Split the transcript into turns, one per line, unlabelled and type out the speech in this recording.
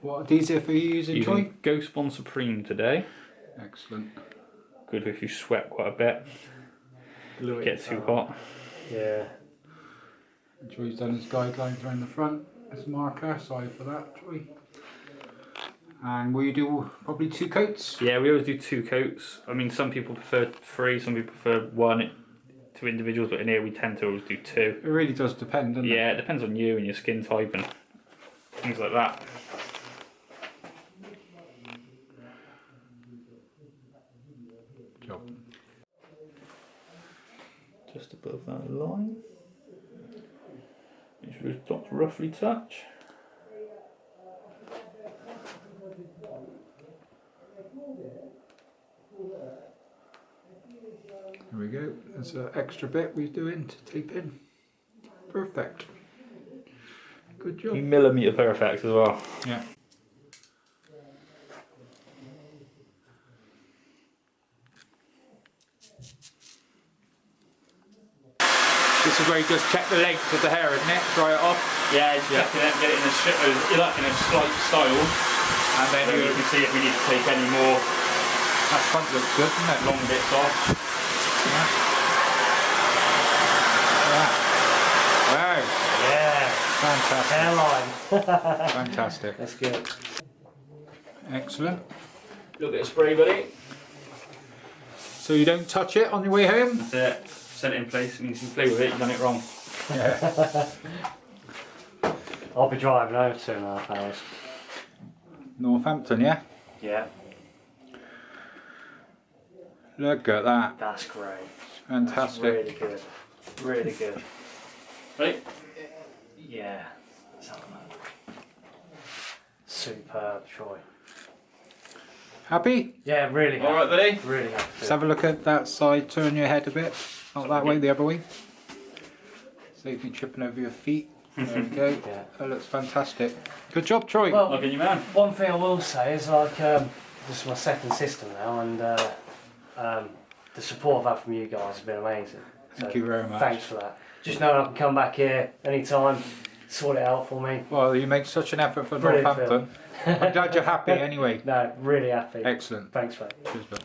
What adhesive are you using, Troy?
Using Ghost Bond Supreme today.
Excellent.
Good if you sweat quite a bit. Get too hot.
Yeah.
Troy's done his guidelines around the front as a marker. Sorry for that, Troy. And will you do probably 2 coats?
Yeah, we always do 2 coats. I mean, some people prefer 3, some people prefer 1 to individuals, but in here we tend to always do 2.
It really does depend, doesn't it?
Yeah, it depends on you and your skin type and things like that.
Job.
Just above that line. Make sure those dots roughly touch.
There we go. There's an extra bit we're doing to tape in. Perfect. Good job.
Millimetre perfect as well.
Yeah. This is where you just check the length of the hair, isn't it? Dry it off.
Yeah, just get it in a slight style.
And then
So you can see if we need to take any more
that front looks good, doesn't it?
long bits off.
Yeah. Wow.
Yeah.
Fantastic.
Hairline.
Fantastic.
That's good.
Excellent.
A little bit of spray, buddy.
So you don't touch it on your way home?
That's it. Set it in place. It means you play with it, you've done it wrong.
Yeah.
I'll be driving over 2.5 hours.
Northampton, yeah?
Yeah.
Look at that.
That's great.
Fantastic.
That's really good. Really good.
Right?
Yeah. Let's have a look. Superb, Troy.
Happy?
Yeah, really happy.
Alright, buddy?
Really happy.
Let's have a look at that side. Turn your head a bit. Not that way, the other way. Save me tripping over your feet. There we go.
Yeah.
That looks fantastic. Good job, Troy.
Well,
Looking you, man.
one thing I will say is like, this is my second system now, and the support I've had from you guys has been amazing.
Thank you very much.
Thanks for that. Just knowing I can come back here anytime, sort it out for me.
Well, you make such an effort for
Brilliant
Northampton. I'm glad you're happy anyway.
No, really happy.
Excellent.
Thanks, mate.
Cheers, bud.